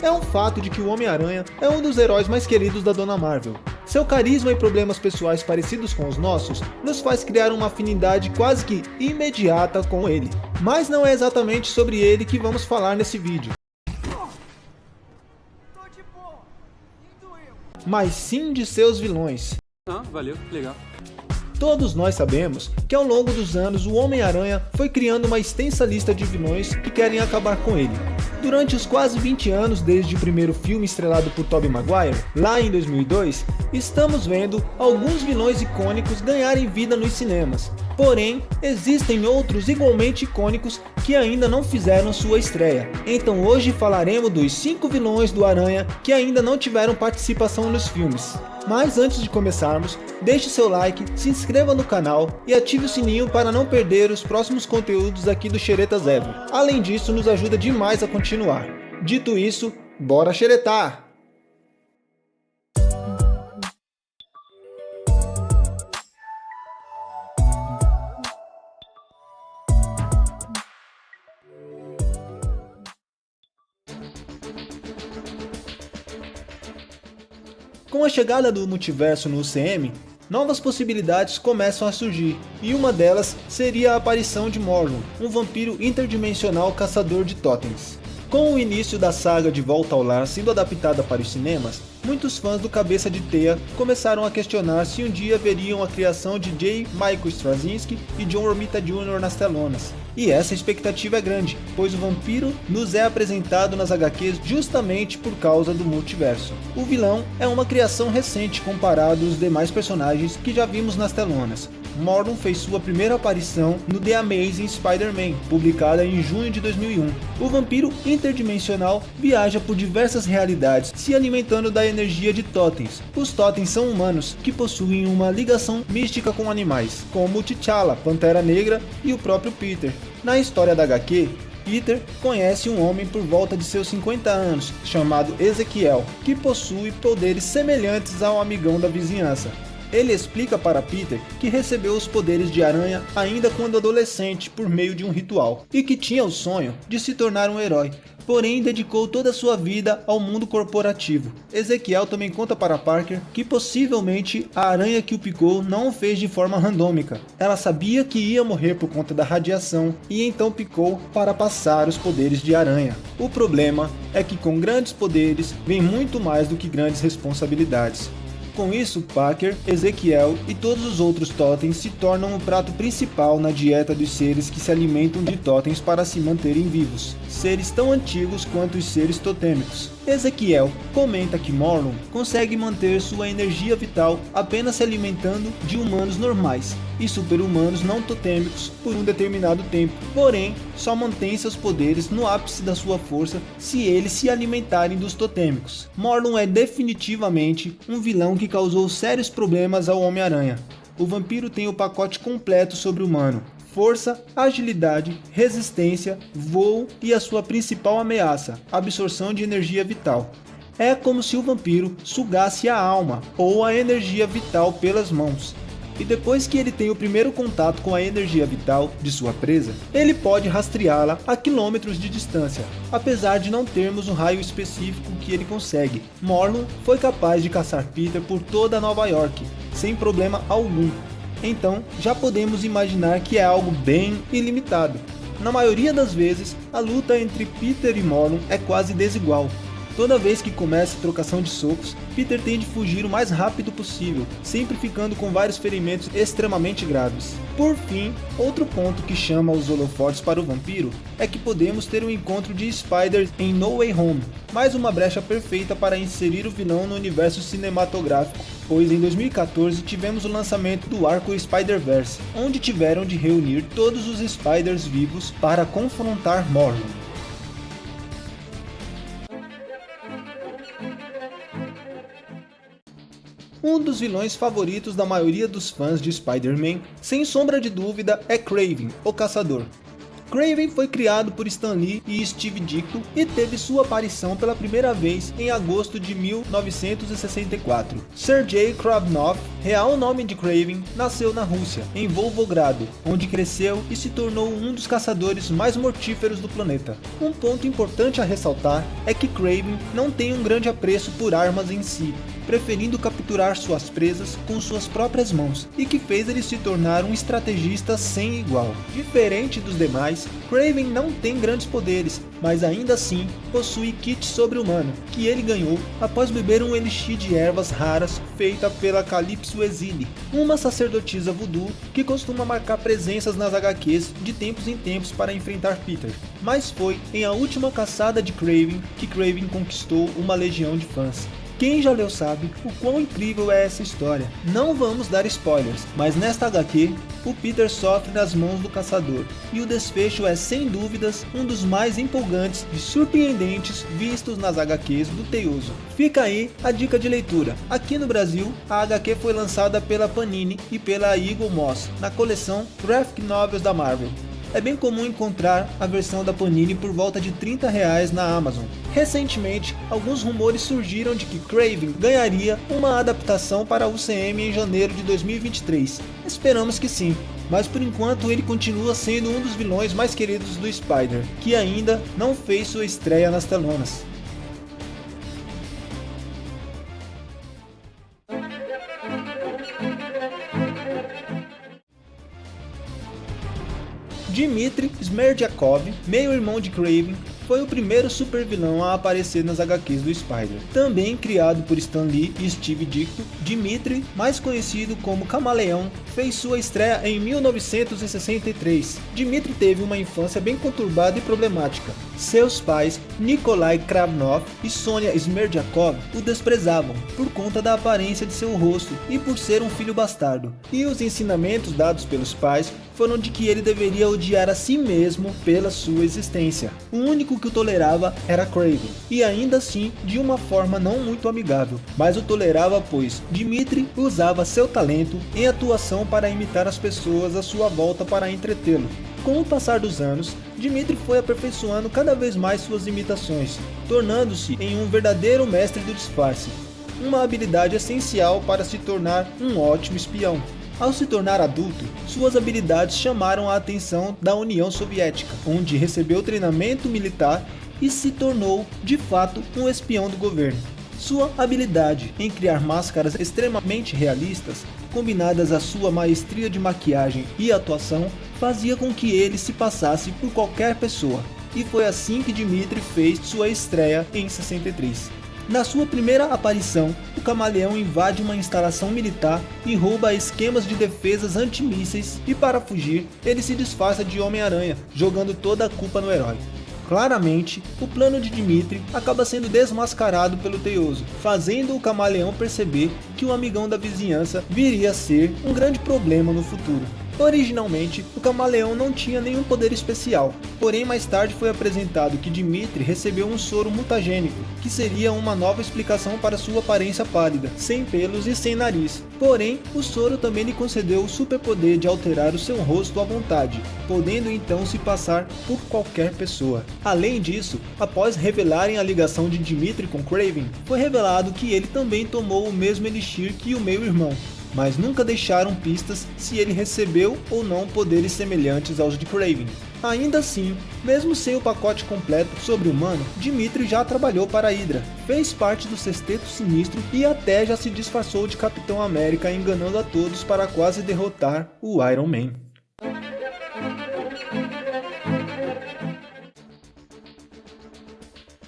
É um fato de que o Homem-Aranha é um dos heróis mais queridos da Dona Marvel. Seu carisma e problemas pessoais parecidos com os nossos nos faz criar uma afinidade quase que imediata com ele. Mas não é exatamente sobre ele que vamos falar nesse vídeo, mas sim de seus vilões. Valeu, legal. Todos nós sabemos que ao longo dos anos o Homem-Aranha foi criando uma extensa lista de vilões que querem acabar com ele. Durante os quase 20 anos desde o primeiro filme estrelado por Tobey Maguire, lá em 2002, estamos vendo alguns vilões icônicos ganharem vida nos cinemas. Porém, existem outros igualmente icônicos que ainda não fizeram sua estreia. Então hoje falaremos dos 5 vilões do Aranha que ainda não tiveram participação nos filmes. Mas antes de começarmos, deixe seu like, se inscreva no canal e ative o sininho para não perder os próximos conteúdos aqui do Xeretas Ever. Além disso, nos ajuda demais a continuar. Dito isso, bora xeretar! Com a chegada do multiverso no UCM, novas possibilidades começam a surgir, e uma delas seria a aparição de Morlun, um vampiro interdimensional caçador de totens. Com o início da saga De Volta ao Lar sendo adaptada para os cinemas, muitos fãs do Cabeça de Teia começaram a questionar se um dia veriam a criação de J. Michael Straczynski e John Romita Jr. nas telonas. E essa expectativa é grande, pois o vampiro nos é apresentado nas HQs justamente por causa do multiverso. O vilão é uma criação recente comparado aos demais personagens que já vimos nas telonas. Morlun fez sua primeira aparição no The Amazing Spider-Man, publicada em junho de 2001. O vampiro interdimensional viaja por diversas realidades, se alimentando da energia de totens. Os totens são humanos, que possuem uma ligação mística com animais, como T'Challa, Pantera Negra e o próprio Peter. Na história da HQ, Peter conhece um homem por volta de seus 50 anos, chamado Ezequiel, que possui poderes semelhantes ao amigão da vizinhança. Ele explica para Peter que recebeu os poderes de aranha ainda quando adolescente por meio de um ritual, e que tinha o sonho de se tornar um herói, porém dedicou toda a sua vida ao mundo corporativo. Ezequiel também conta para Parker que possivelmente a aranha que o picou não o fez de forma randômica. Ela sabia que ia morrer por conta da radiação e então picou para passar os poderes de aranha. O problema é que com grandes poderes vem muito mais do que grandes responsabilidades. Com isso, Parker, Ezequiel e todos os outros totens se tornam o prato principal na dieta dos seres que se alimentam de totens para se manterem vivos, seres tão antigos quanto os seres totêmicos. Ezequiel comenta que Morlun consegue manter sua energia vital apenas se alimentando de humanos normais e super-humanos não totêmicos por um determinado tempo, porém só mantém seus poderes no ápice da sua força se eles se alimentarem dos totêmicos. Morlun é definitivamente um vilão que causou sérios problemas ao Homem-Aranha. O vampiro tem o pacote completo sobre-humano: força, agilidade, resistência, voo e a sua principal ameaça, absorção de energia vital. É como se o vampiro sugasse a alma ou a energia vital pelas mãos. E depois que ele tem o primeiro contato com a energia vital de sua presa, ele pode rastreá-la a quilômetros de distância, apesar de não termos um raio específico que ele consegue. Morlun foi capaz de caçar Peter por toda Nova York, sem problema algum. Então, já podemos imaginar que é algo bem ilimitado. Na maioria das vezes, a luta entre Peter e Morlun é quase desigual. Toda vez que começa a trocação de socos, Peter tem de fugir o mais rápido possível, sempre ficando com vários ferimentos extremamente graves. Por fim, outro ponto que chama os holofotes para o vampiro é que podemos ter um encontro de Spider em No Way Home, mais uma brecha perfeita para inserir o vilão no universo cinematográfico, pois em 2014 tivemos o lançamento do arco Spider-Verse, onde tiveram de reunir todos os Spiders vivos para confrontar Morlun. Um dos vilões favoritos da maioria dos fãs de Spider-Man, sem sombra de dúvida, é Kraven, o Caçador. Kraven foi criado por Stan Lee e Steve Ditko e teve sua aparição pela primeira vez em agosto de 1964. Sergei Kravnov, real nome de Kraven, nasceu na Rússia, em Volgogrado, onde cresceu e se tornou um dos caçadores mais mortíferos do planeta. Um ponto importante a ressaltar é que Kraven não tem um grande apreço por armas em si, preferindo capturar suas presas com suas próprias mãos, e que fez ele se tornar um estrategista sem igual. Diferente dos demais, Kraven não tem grandes poderes, mas ainda assim possui kit sobre-humano, que ele ganhou após beber um elixir de ervas raras feita pela Calypso Exile, uma sacerdotisa voodoo que costuma marcar presenças nas HQs de tempos em tempos para enfrentar Peter. Mas foi em A Última Caçada de Kraven que Kraven conquistou uma legião de fãs. Quem já leu sabe o quão incrível é essa história. Não vamos dar spoilers, mas nesta HQ, o Peter sofre nas mãos do caçador, e o desfecho é sem dúvidas um dos mais empolgantes e surpreendentes vistos nas HQs do Teioso. Fica aí a dica de leitura. Aqui no Brasil, a HQ foi lançada pela Panini e pela Eagle Moss, na coleção Graphic Novels da Marvel. É bem comum encontrar a versão da Panini por volta de R$30 na Amazon. Recentemente, alguns rumores surgiram de que Kraven ganharia uma adaptação para a UCM em janeiro de 2023. Esperamos que sim, mas por enquanto ele continua sendo um dos vilões mais queridos do Spider, que ainda não fez sua estreia nas telonas. Dmitry Smerdyakov, meio-irmão de Kraven, foi o primeiro supervilão a aparecer nas HQs do Spider. Também criado por Stan Lee e Steve Ditko, Dmitry, mais conhecido como Camaleão, fez sua estreia em 1963. Dmitry teve uma infância bem conturbada e problemática. Seus pais, Nikolai Kravnov e Sonia Smerdyakov, o desprezavam por conta da aparência de seu rosto e por ser um filho bastardo. E os ensinamentos dados pelos pais foram de que ele deveria odiar a si mesmo pela sua existência. O único que o tolerava era Kraven, e ainda assim de uma forma não muito amigável, mas o tolerava pois Dmitry usava seu talento em atuação para imitar as pessoas à sua volta para entretê-lo. Com o passar dos anos, Dmitry foi aperfeiçoando cada vez mais suas imitações, tornando-se em um verdadeiro mestre do disfarce, uma habilidade essencial para se tornar um ótimo espião. Ao se tornar adulto, suas habilidades chamaram a atenção da União Soviética, onde recebeu treinamento militar e se tornou, de fato, um espião do governo. Sua habilidade em criar máscaras extremamente realistas, combinadas à sua maestria de maquiagem e atuação, fazia com que ele se passasse por qualquer pessoa. E foi assim que Dmitry fez sua estreia em 63. Na sua primeira aparição, o Camaleão invade uma instalação militar e rouba esquemas de defesas antimísseis, e para fugir, ele se disfarça de Homem-Aranha, jogando toda a culpa no herói. Claramente, o plano de Dmitry acaba sendo desmascarado pelo Teioso, fazendo o Camaleão perceber que o amigão da vizinhança viria a ser um grande problema no futuro. Originalmente, o Camaleão não tinha nenhum poder especial, porém mais tarde foi apresentado que Dmitry recebeu um soro mutagênico, que seria uma nova explicação para sua aparência pálida, sem pelos e sem nariz. Porém, o soro também lhe concedeu o superpoder de alterar o seu rosto à vontade, podendo então se passar por qualquer pessoa. Além disso, após revelarem a ligação de Dmitry com Kraven, foi revelado que ele também tomou o mesmo elixir que o meio-irmão, mas nunca deixaram pistas se ele recebeu ou não poderes semelhantes aos de Kraven. Ainda assim, mesmo sem o pacote completo sobre-humano, Dmitry já trabalhou para a Hydra, fez parte do Sexteto Sinistro e até já se disfarçou de Capitão América, enganando a todos para quase derrotar o Iron Man.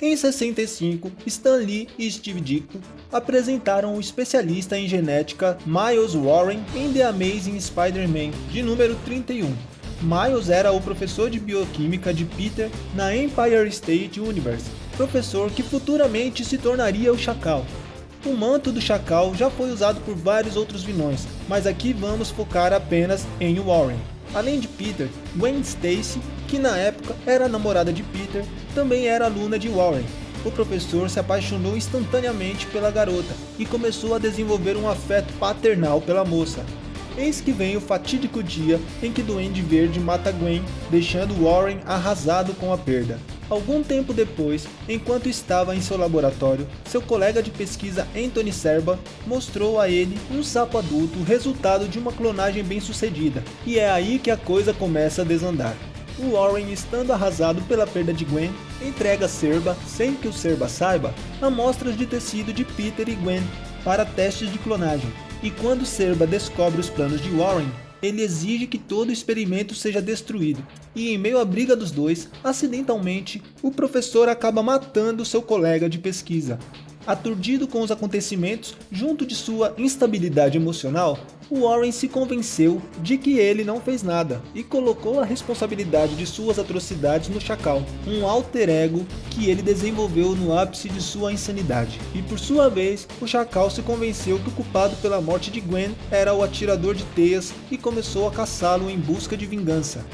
Em 65, Stan Lee e Steve Ditko apresentaram o especialista em genética Miles Warren em The Amazing Spider-Man, de número 31. Miles era o professor de bioquímica de Peter na Empire State Universe, professor que futuramente se tornaria o Chacal. O manto do Chacal já foi usado por vários outros vilões, mas aqui vamos focar apenas em Warren. Além de Peter, Gwen Stacy, que na época era a namorada de Peter, também era aluna de Warren. O professor se apaixonou instantaneamente pela garota e começou a desenvolver um afeto paternal pela moça. Eis que vem o fatídico dia em que Duende Verde mata Gwen, deixando Warren arrasado com a perda. Algum tempo depois, enquanto estava em seu laboratório, seu colega de pesquisa Anthony Serba mostrou a ele um sapo adulto, resultado de uma clonagem bem sucedida, e é aí que a coisa começa a desandar. O Warren, estando arrasado pela perda de Gwen, entrega a Serba, sem que o Serba saiba, amostras de tecido de Peter e Gwen para testes de clonagem, e quando Serba descobre os planos de Warren, ele exige que todo o experimento seja destruído, e em meio à briga dos dois, acidentalmente, o professor acaba matando seu colega de pesquisa. Aturdido com os acontecimentos, junto de sua instabilidade emocional, Warren se convenceu de que ele não fez nada e colocou a responsabilidade de suas atrocidades no Chacal, um alter ego que ele desenvolveu no ápice de sua insanidade. E por sua vez, o Chacal se convenceu que o culpado pela morte de Gwen era o atirador de teias e começou a caçá-lo em busca de vingança.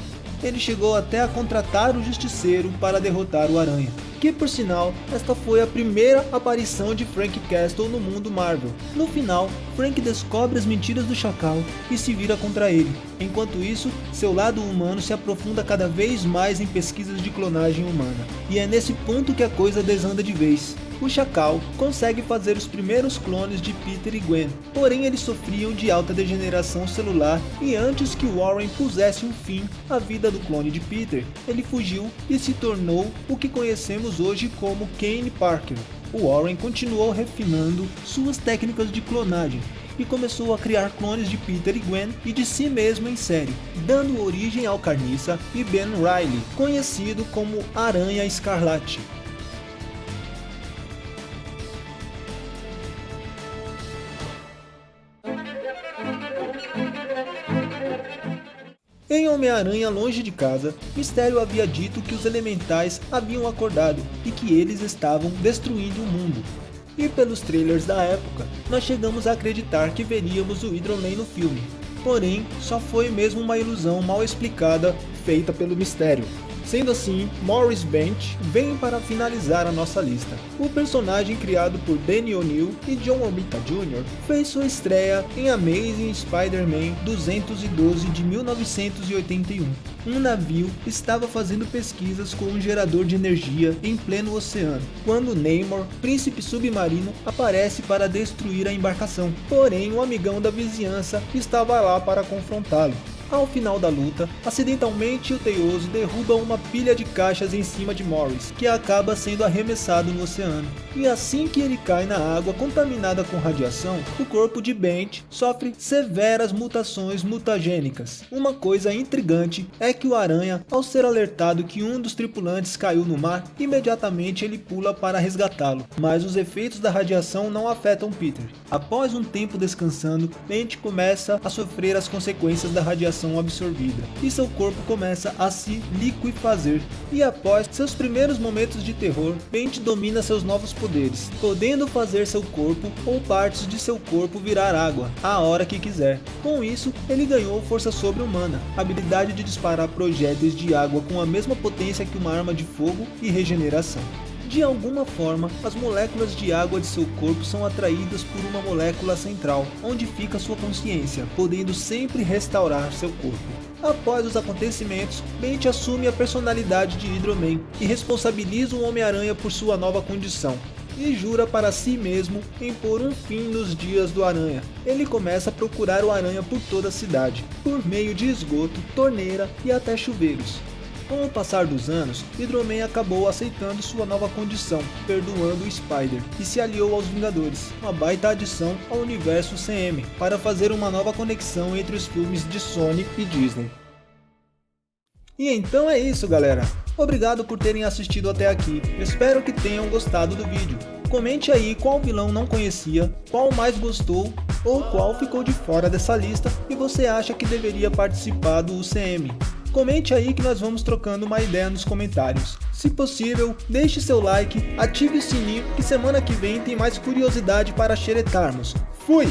Ele chegou até a contratar o Justiceiro para derrotar o Aranha, que por sinal, esta foi a primeira aparição de Frank Castle no mundo Marvel. No final, Frank descobre as mentiras do Chacal e se vira contra ele. Enquanto isso, seu lado humano se aprofunda cada vez mais em pesquisas de clonagem humana. E é nesse ponto que a coisa desanda de vez. O Chacal consegue fazer os primeiros clones de Peter e Gwen, porém eles sofriam de alta degeneração celular e antes que Warren pusesse um fim à vida do clone de Peter, ele fugiu e se tornou o que conhecemos hoje como Kane Parker. O Warren continuou refinando suas técnicas de clonagem e começou a criar clones de Peter e Gwen e de si mesmo em série, dando origem ao Carniça e Ben Reilly, conhecido como Aranha Escarlate. Em Homem-Aranha Longe de Casa, Mistério havia dito que os elementais haviam acordado e que eles estavam destruindo o mundo. E pelos trailers da época, nós chegamos a acreditar que veríamos o Hydro-Man no filme. Porém, só foi mesmo uma ilusão mal explicada feita pelo Mistério. Sendo assim, Maurice Bench vem para finalizar a nossa lista. O personagem criado por Denny O'Neil e John Romita Jr. fez sua estreia em Amazing Spider-Man 212 de 1981. Um navio estava fazendo pesquisas com um gerador de energia em pleno oceano, quando Namor, príncipe submarino, aparece para destruir a embarcação. Porém, um amigão da vizinhança estava lá para confrontá-lo. Ao final da luta, acidentalmente o Teioso derruba uma pilha de caixas em cima de Morris, que acaba sendo arremessado no oceano. E assim que ele cai na água contaminada com radiação, o corpo de Bench sofre severas mutações mutagênicas. Uma coisa intrigante é que o Aranha, ao ser alertado que um dos tripulantes caiu no mar, imediatamente ele pula para resgatá-lo, mas os efeitos da radiação não afetam Peter. Após um tempo descansando, Bench começa a sofrer as consequências da radiação absorvida, e seu corpo começa a se liquefazer. E após seus primeiros momentos de terror, Bench domina seus novos poderes, podendo fazer seu corpo ou partes de seu corpo virar água, a hora que quiser. Com isso, ele ganhou força sobre-humana, habilidade de disparar projéteis de água com a mesma potência que uma arma de fogo e regeneração. De alguma forma, as moléculas de água de seu corpo são atraídas por uma molécula central, onde fica sua consciência, podendo sempre restaurar seu corpo. Após os acontecimentos, Bench assume a personalidade de Hydro-Man e responsabiliza o Homem-Aranha por sua nova condição, e jura para si mesmo em pôr um fim nos dias do Aranha. Ele começa a procurar o Aranha por toda a cidade, por meio de esgoto, torneira e até chuveiros. Com o passar dos anos, Hydro-Man acabou aceitando sua nova condição, perdoando o Spider, e se aliou aos Vingadores, uma baita adição ao universo CM, para fazer uma nova conexão entre os filmes de Sony e Disney. E então é isso, galera. Obrigado por terem assistido até aqui, espero que tenham gostado do vídeo. Comente aí qual vilão não conhecia, qual mais gostou ou qual ficou de fora dessa lista e você acha que deveria participar do UCM. Comente aí que nós vamos trocando uma ideia nos comentários. Se possível, deixe seu like, ative o sininho que semana que vem tem mais curiosidade para xeretarmos. Fui!